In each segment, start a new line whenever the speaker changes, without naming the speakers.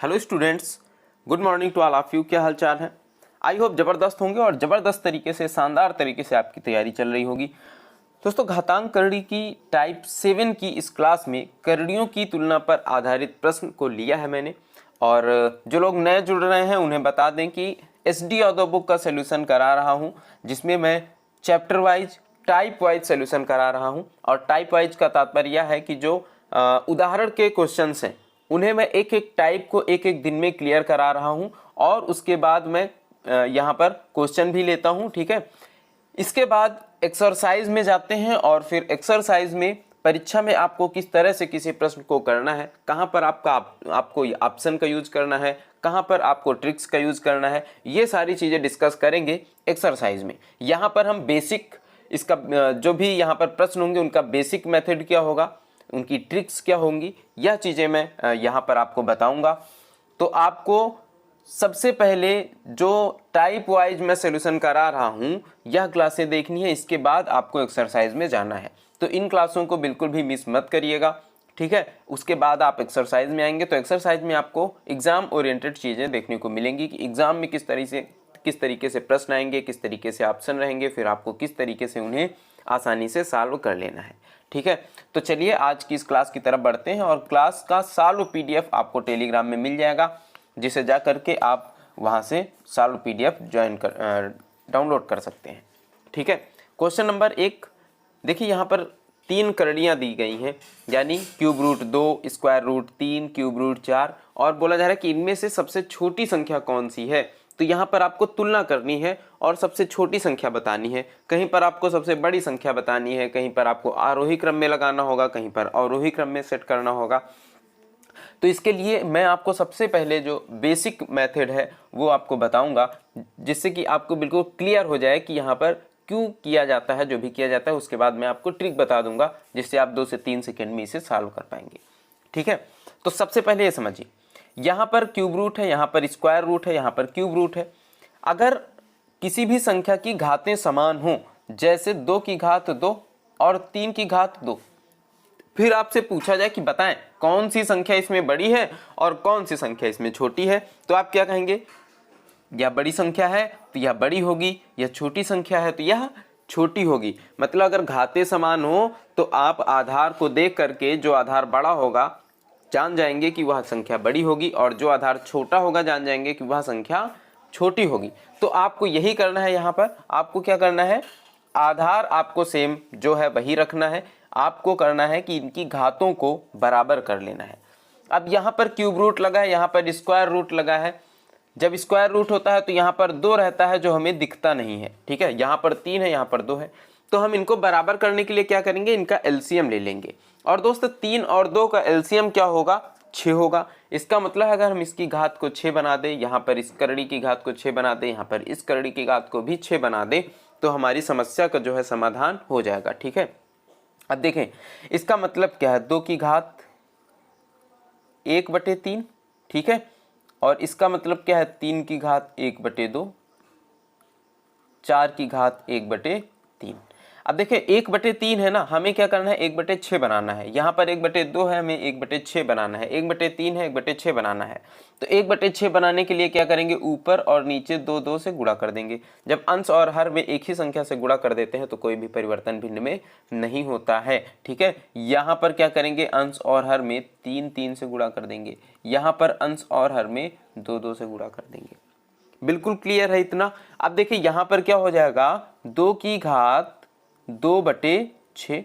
Hello students, good morning to all of you. क्या हाल चाल है? आई होप ज़बरदस्त होंगे और ज़बरदस्त तरीके से, शानदार तरीके से आपकी तैयारी चल रही होगी। दोस्तों, घातांक करड़ी की टाइप 7 की इस क्लास में करड़ियों की तुलना पर आधारित प्रश्न को लिया है मैंने। और जो लोग नए जुड़ रहे हैं उन्हें बता दें कि SD ऑडियो बुक का सोल्यूशन करा रहा हूँ, जिसमें मैं chapter wise, type wise solution करा रहा हूँ। और टाइप वाइज का तात्पर्य यह है कि जो उदाहरण के क्वेश्चंस हैं उन्हें मैं एक एक टाइप को एक एक दिन में क्लियर करा रहा हूं और उसके बाद मैं यहां पर क्वेश्चन भी लेता हूं। ठीक है, इसके बाद एक्सरसाइज में जाते हैं और फिर एक्सरसाइज में परीक्षा में आपको किस तरह से किसी प्रश्न को करना है, कहां पर आपको ऑप्शन का यूज करना है, कहां पर आपको ट्रिक्स का यूज करना है, ये सारी चीजें डिस्कस करेंगे एक्सरसाइज में। यहां पर हम बेसिक, इसका जो भी यहाँ पर प्रश्न होंगे उनका बेसिक मेथड क्या होगा, उनकी ट्रिक्स क्या होंगी, यह चीज़ें मैं यहाँ पर आपको बताऊंगा। तो आपको सबसे पहले जो टाइप वाइज मैं सोल्यूशन करा रहा हूँ यह क्लासें देखनी है, इसके बाद आपको एक्सरसाइज में जाना है। तो इन क्लासों को बिल्कुल भी मिस मत करिएगा, ठीक है। उसके बाद आप एक्सरसाइज में आएंगे तो एक्सरसाइज में आपको एग्जाम ओरिएंटेड चीज़ें देखने को मिलेंगी कि एग्जाम में किस तरीके से प्रश्न आएंगे, किस तरीके से ऑप्शन रहेंगे, फिर आपको किस तरीके से उन्हें आसानी से सॉल्व कर लेना है। ठीक है, तो चलिए आज की इस क्लास की तरफ बढ़ते हैं और क्लास का सॉल्व PDF आपको टेलीग्राम में मिल जाएगा, जिसे जा करके आप वहां से सॉल्व PDF डाउनलोड कर सकते हैं। ठीक है, क्वेश्चन नंबर 1 देखिए, यहाँ पर 3 करड़ियाँ दी गई हैं, यानी cube root 2, square root 3, cube root 4, और बोला जा रहा है कि इनमें से सबसे छोटी संख्या कौन सी है। तो यहाँ पर आपको तुलना करनी है और सबसे छोटी संख्या बतानी है। कहीं पर आपको सबसे बड़ी संख्या बतानी है, कहीं पर आपको आरोही क्रम में लगाना होगा, कहीं पर अवरोही क्रम में सेट करना होगा। तो इसके लिए मैं आपको सबसे पहले जो बेसिक मेथड है वो आपको बताऊंगा, जिससे कि आपको बिल्कुल क्लियर हो जाए कि यहाँ पर क्यों किया जाता है जो भी किया जाता है। उसके बाद मैं आपको ट्रिक बता दूंगा, जिससे आप 2 से 3 सेकेंड में इसे सॉल्व कर पाएंगे। ठीक है, तो सबसे पहले ये समझिए, यहाँ पर क्यूब रूट है, यहाँ पर स्क्वायर रूट है, यहाँ पर क्यूब रूट है। अगर किसी भी संख्या की घातें समान हो, जैसे 2 की घात 2 और 3 की घात 2, फिर आपसे पूछा जाए कि बताएं कौन सी संख्या इसमें बड़ी है और कौन सी संख्या इसमें छोटी है, तो आप क्या कहेंगे? यह बड़ी संख्या है तो यह बड़ी होगी, यह छोटी संख्या है तो यह छोटी होगी। मतलब अगर घातें समान हो तो आप आधार को देख करके जो आधार बड़ा होगा जान जाएंगे कि वह संख्या बड़ी होगी, और जो आधार छोटा होगा जान जाएंगे कि वह संख्या छोटी होगी। तो आपको यही करना है। यहाँ पर आपको क्या करना है, आधार आपको सेम जो है वही रखना है। आपको करना है कि इनकी घातों को बराबर कर लेना है। अब यहाँ पर क्यूब रूट लगा है, यहाँ पर स्क्वायर रूट लगा है। जब स्क्वायर रूट होता है तो यहाँ पर 2 रहता है जो हमें दिखता नहीं है। ठीक है, यहाँ पर 3 है, यहाँ पर 2 है। तो हम इनको बराबर करने के लिए क्या करेंगे, इनका LCM ले लेंगे। और दोस्तों 3 और 2 का LCM क्या होगा, 6 होगा। इसका मतलब है अगर हम इसकी घात को 6 बना दें, यहाँ पर इस करड़ी की घात को 6 बना दें, यहाँ पर इस करड़ी की घात को भी 6 बना दें, तो हमारी समस्या का जो है समाधान हो जाएगा। ठीक है, अब देखें इसका मतलब क्या है, 2 की घात 1/3। ठीक है, और इसका मतलब क्या है, 3 की घात 1/2, 4 की घात 1/3। अब देखिए 1/3 है ना, हमें क्या करना है, 1/6 बनाना है। यहाँ पर 1/2 है, हमें 1/6 बनाना है। 1/3 है, 1/6 बनाना है। तो 1/6 बनाने के लिए क्या करेंगे, ऊपर और नीचे 2 से गुणा कर देंगे। जब अंश और हर में एक ही संख्या से गुणा कर देते हैं तो कोई भी परिवर्तन भिन्न में नहीं होता है। ठीक है, यहाँ पर क्या करेंगे, अंश और हर में 3 से गुणा कर देंगे। यहाँ पर अंश और हर में 2 से गुणा कर देंगे। बिल्कुल क्लियर है इतना। अब देखिए यहाँ पर क्या हो जाएगा, 2 की घात 2/6,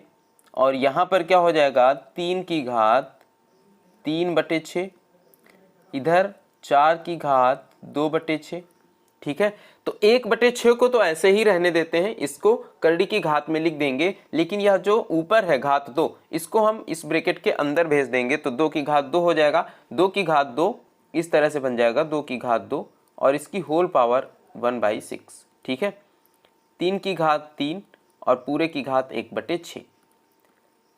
और यहाँ पर क्या हो जाएगा, 3 की घात 3/6, इधर 4 की घात 2/6। ठीक है, तो 1/6 को तो ऐसे ही रहने देते हैं, इसको करड़ी की घात में लिख देंगे, लेकिन यह जो ऊपर है घात 2, इसको हम इस ब्रैकेट के अंदर भेज देंगे। तो 2 की घात 2 हो जाएगा, 2 की घात 2 इस तरह से बन जाएगा, 2 की घात 2 और इसकी होल पावर 1/6। ठीक है, 3 की घात 3 और पूरे की घात 1/6,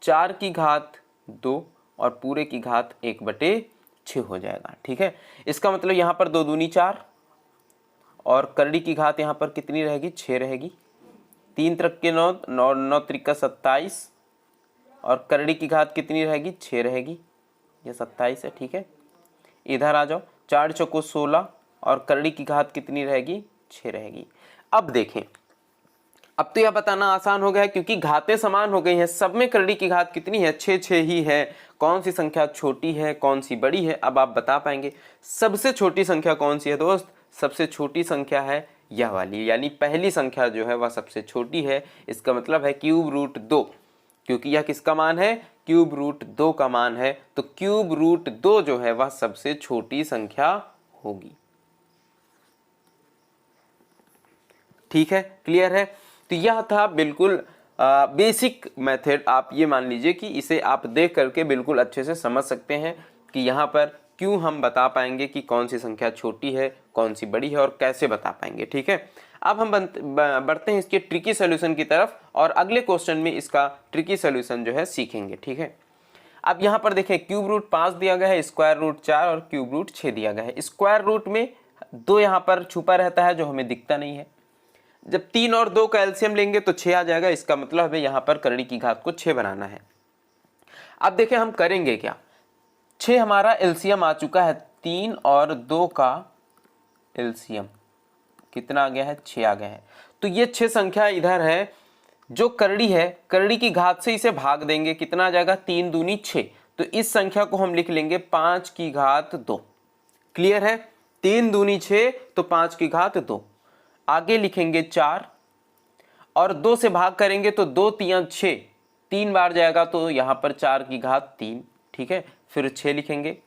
4 की घात 2 और पूरे की घात 1/6 हो जाएगा। ठीक है, इसका मतलब यहाँ पर 2 दूनी 4 और करड़ी की घात यहाँ पर कितनी रहेगी, 6 रहेगी। 3 त्रिक के 9, 9 त्रिक 27 और करड़ी की घात कितनी रहेगी, 6 रहेगी, ये 27 है। ठीक है, इधर आ जाओ, 4 चौको 16 और करड़ी की घात कितनी रहेगी, 6 रहेगी। अब देखें, अब तो यह बताना आसान हो गया है क्योंकि घातें समान हो गई हैं, सब में करड़ी की घात कितनी है, 6 ही है। कौन सी संख्या छोटी है, कौन सी बड़ी है, अब आप बता पाएंगे। सबसे छोटी संख्या कौन सी है दोस्त, सबसे छोटी संख्या है यह वाली, यानी पहली संख्या जो है वह सबसे छोटी है। इसका मतलब है क्यूब रूट 2, क्योंकि यह किसका मान है, क्यूब रूट 2 का मान है, तो क्यूब रूट 2 जो है वह सबसे छोटी संख्या होगी। ठीक है, क्लियर है। तो यह था बिल्कुल बेसिक मेथड। आप ये मान लीजिए कि इसे आप देख करके बिल्कुल अच्छे से समझ सकते हैं कि यहाँ पर क्यों हम बता पाएंगे कि कौन सी संख्या छोटी है, कौन सी बड़ी है और कैसे बता पाएंगे। ठीक है, अब हम बढ़ते हैं इसके ट्रिकी सॉल्यूशन की तरफ और अगले क्वेश्चन में इसका ट्रिकी सॉल्यूशन जो है सीखेंगे। ठीक है, अब यहाँ पर देखें क्यूब रूट 5 दिया गया है, स्क्वायर रूट 4 और क्यूब रूट 6 दिया गया है। स्क्वायर रूट में 2 यहाँ पर छुपा रहता है जो हमें दिखता नहीं है। जब 3 और 2 का एलसीएम लेंगे तो 6 आ जाएगा, इसका मतलब है यहाँ पर करड़ी की घात को 6 बनाना है। अब देखें हम करेंगे क्या, 6 हमारा एलसीएम आ चुका है, 3 और 2 का एलसीएम कितना आ गया है, 6 आ गया है। तो ये 6 संख्या इधर है, जो करड़ी है करड़ी की घात से इसे भाग देंगे, कितना आ जाएगा, 3 दूनी 6, तो इस संख्या को हम लिख लेंगे 5 की घात 2। क्लियर है, 3 दूनी 6 तो 5 की घात 2। आगे लिखेंगे 4 और 2 से भाग करेंगे तो 2 3 6, 3 बार जाएगा तो यहाँ पर 4 की घात 3। ठीक है, फिर 6 लिखेंगे,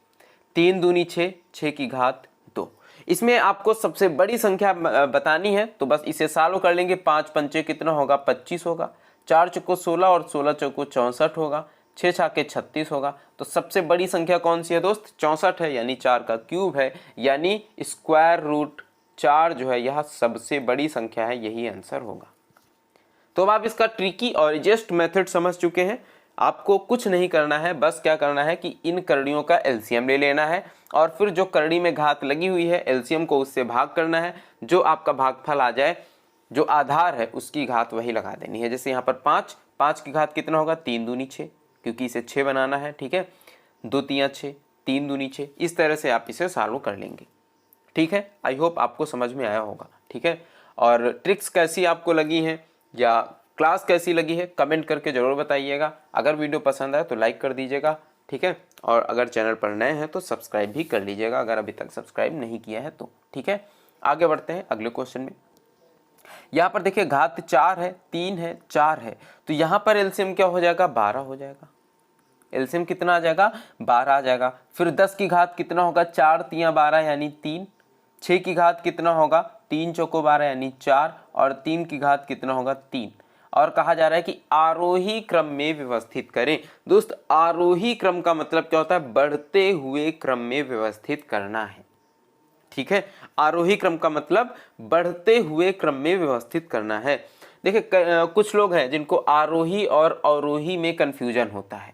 3 दूनी 6, 6 की घात 2। इसमें आपको सबसे बड़ी संख्या बतानी है तो बस इसे सॉल्व कर लेंगे। 5 पंचे कितना होगा, 25 होगा, 4 चौको 16 और 16 चौको 64 होगा, 6 छाके 36 होगा। तो सबसे बड़ी संख्या कौन सी है दोस्त, 64 है, यानी 4 का क्यूब है, यानी स्क्वायर रूट 4 जो है यह सबसे बड़ी संख्या है, यही आंसर होगा। तो अब आप इसका ट्रिकी और इजीएस्ट मेथड समझ चुके हैं। आपको कुछ नहीं करना है, बस क्या करना है कि इन करड़ियों का एलसीएम ले लेना है और फिर जो करड़ी में घात लगी हुई है एलसीएम को उससे भाग करना है। जो आपका भागफल आ जाए, जो आधार है उसकी घात वही लगा देनी है। जैसे यहाँ पर 5 की घात कितना होगा, 3 दूनी 6, क्योंकि इसे 6 बनाना है। ठीक है, 2 3 6, 3 दूनी 6, इस तरह से आप इसे सॉल्व कर लेंगे। ठीक है, आई होप आपको समझ में आया होगा। ठीक है, और ट्रिक्स कैसी आपको लगी हैं या क्लास कैसी लगी है कमेंट करके ज़रूर बताइएगा। अगर वीडियो पसंद आए तो लाइक कर दीजिएगा। ठीक है, और अगर चैनल पर नए हैं तो सब्सक्राइब भी कर लीजिएगा अगर अभी तक सब्सक्राइब नहीं किया है तो। ठीक है, आगे बढ़ते हैं अगले क्वेश्चन में। यहाँ पर देखिए घात 4 है, 3 है, 4 है, तो यहाँ पर एलसीएम क्या हो जाएगा, 12 हो जाएगा। एलसीएम कितना आ जाएगा, 12 आ जाएगा। फिर 10 की घात कितना होगा, 4 3 12 यानी 3। 6 की घात कितना होगा, 3 चौको 12 यानी 4, और 3 की घात कितना होगा, 3। और कहा जा रहा है कि आरोही क्रम में व्यवस्थित करें। दोस्त आरोही क्रम का मतलब क्या होता है, बढ़ते हुए क्रम में व्यवस्थित करना है। ठीक है, आरोही क्रम का मतलब बढ़ते हुए क्रम में व्यवस्थित करना है। देखिए कुछ लोग हैं जिनको आरोही और अवरोही में कंफ्यूजन होता है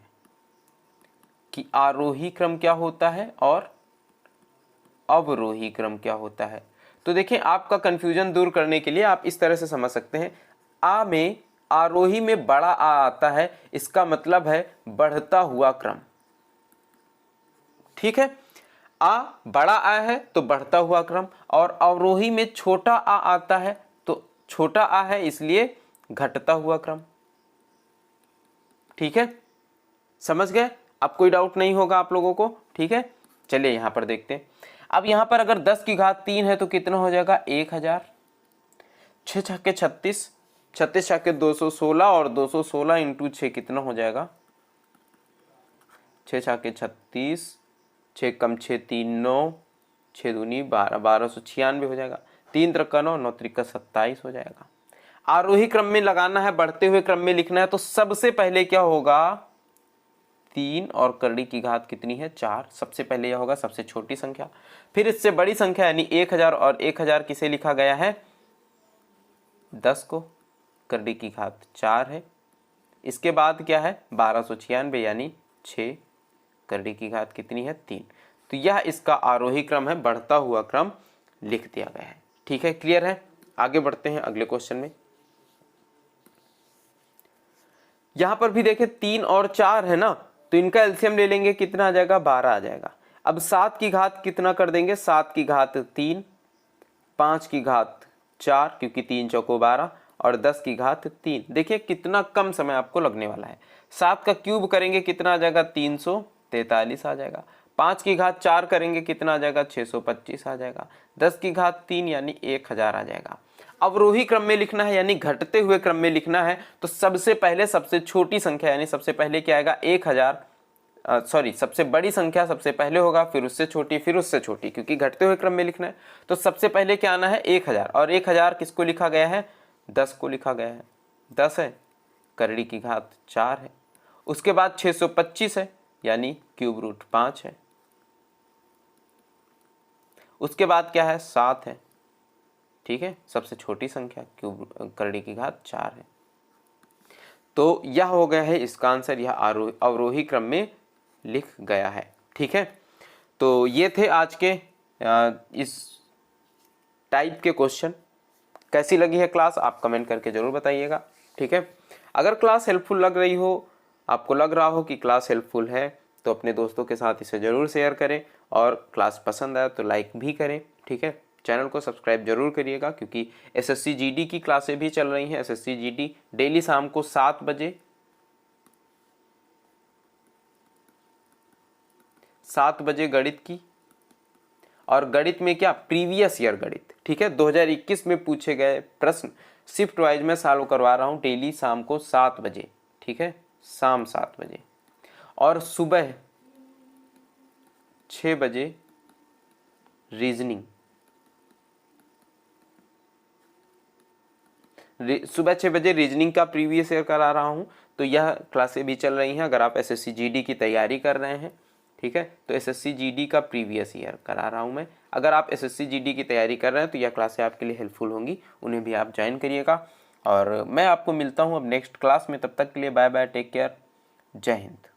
कि आरोही क्रम क्या होता है और अवरोही क्रम क्या होता है। तो देखिए आपका कंफ्यूजन दूर करने के लिए आप इस तरह से समझ सकते हैं, आ में आरोही में बड़ा आ आता है, इसका मतलब है बढ़ता हुआ क्रम। ठीक है, आ बड़ा आ है तो बढ़ता हुआ क्रम, और अवरोही में छोटा आ आता है तो छोटा आ है इसलिए घटता हुआ क्रम। ठीक है, समझ गए, अब कोई डाउट नहीं होगा आप लोगों को। ठीक है, चलिए यहां पर देखते हैं। अब यहां पर अगर 10 की घात 3 है तो कितना हो जाएगा, 1000। 6 छक्के 36, 36 छक्के 216, और 216 इंटू 6 कितना हो जाएगा, 6 छक्के 36, 6 कम 6 3 9, 6 दूनी 12, 1296 हो जाएगा। 3 त्रिका 9, 9 त्रिका 27 हो जाएगा। आरोही क्रम में लगाना है, बढ़ते हुए क्रम में लिखना है, तो सबसे पहले क्या होगा, 3 और करड़ी की घात कितनी है, 4। सबसे पहले यह होगा सबसे छोटी संख्या। फिर इससे बड़ी संख्या यानी 1000, और 1000 किसे लिखा गया है, 10 को, करड़ी की घात 4 है। इसके बाद क्या है, 1296 यानी 6, करड़ी की घात कितनी है, 3। तो यह इसका आरोही क्रम है, बढ़ता हुआ क्रम लिख दिया गया है। ठीक है, क्लियर है, आगे बढ़ते हैं अगले क्वेश्चन में। यहां पर भी देखें 3 और 4 है ना, तो इनका एलसीएम ले लेंगे, कितना आ जाएगा, 12 आ जाएगा। अब 7 की घात कितना कर देंगे, 7 की घात 3, 5 की घात 4 क्योंकि 3 चौको 12 और 10 की घात 3। देखिए कितना कम समय आपको लगने वाला है। 7 का क्यूब करेंगे कितना आ जाएगा, 343 आ जाएगा। 5 की घात 4 करेंगे कितना आ जाएगा, 625 आ जाएगा। 10 की घात 3 यानी 1000 आ जाएगा। अवरोही क्रम में लिखना है यानी घटते हुए क्रम में लिखना है, तो सबसे पहले सबसे छोटी संख्या यानी सबसे पहले क्या आएगा, 1000, सबसे बड़ी संख्या सबसे पहले होगा, फिर उससे छोटी, फिर उससे छोटी, क्योंकि घटते हुए क्रम में लिखना है। तो सबसे पहले क्या आना है, 1000, और 1000 किसको लिखा गया है, 10 को लिखा गया है। 10 है, करड़ी की घात 4 है। उसके बाद 625 है यानी क्यूब रूट 5 है। उसके बाद क्या है, 7 है, ठीक है, सबसे छोटी संख्या, क्यूब करड़ी की घात 4 है। तो यह हो गया है इसका आंसर, यह अवरोही क्रम में लिख गया है। ठीक है, तो ये थे आज के इस टाइप के क्वेश्चन। कैसी लगी है क्लास आप कमेंट करके जरूर बताइएगा। ठीक है, अगर क्लास हेल्पफुल लग रही हो, आपको लग रहा हो कि क्लास हेल्पफुल है, तो अपने दोस्तों के साथ इसे ज़रूर शेयर करें, और क्लास पसंद आए तो लाइक भी करें। ठीक है, चैनल को सब्सक्राइब जरूर करिएगा, क्योंकि एसएससी जीडी की क्लासें भी चल रही हैं। एसएससी जीडी डेली शाम को 7 बजे, 7 बजे गणित की, और गणित में क्या, प्रीवियस ईयर गणित। ठीक है, 2021 में पूछे गए प्रश्न शिफ्ट वाइज में सॉल्व करवा रहा हूँ डेली शाम को 7 बजे। ठीक है, शाम 7 बजे, और सुबह 6 बजे रीजनिंग, सुबह 6 बजे रीजनिंग का प्रीवियस ईयर करा रहा हूँ। तो यह क्लासें भी चल रही हैं अगर आप एसएससी जीडी की तैयारी कर रहे हैं। ठीक है, तो एसएससी जीडी का प्रीवियस ईयर करा रहा हूँ मैं। अगर आप एसएससी जीडी की तैयारी कर रहे हैं तो यह क्लासें आपके लिए हेल्पफुल होंगी, उन्हें भी आप ज्वाइन करिएगा। और मैं आपको मिलता हूँ अब नेक्स्ट क्लास में, तब तक के लिए बाय बाय, टेक केयर, जय हिंद।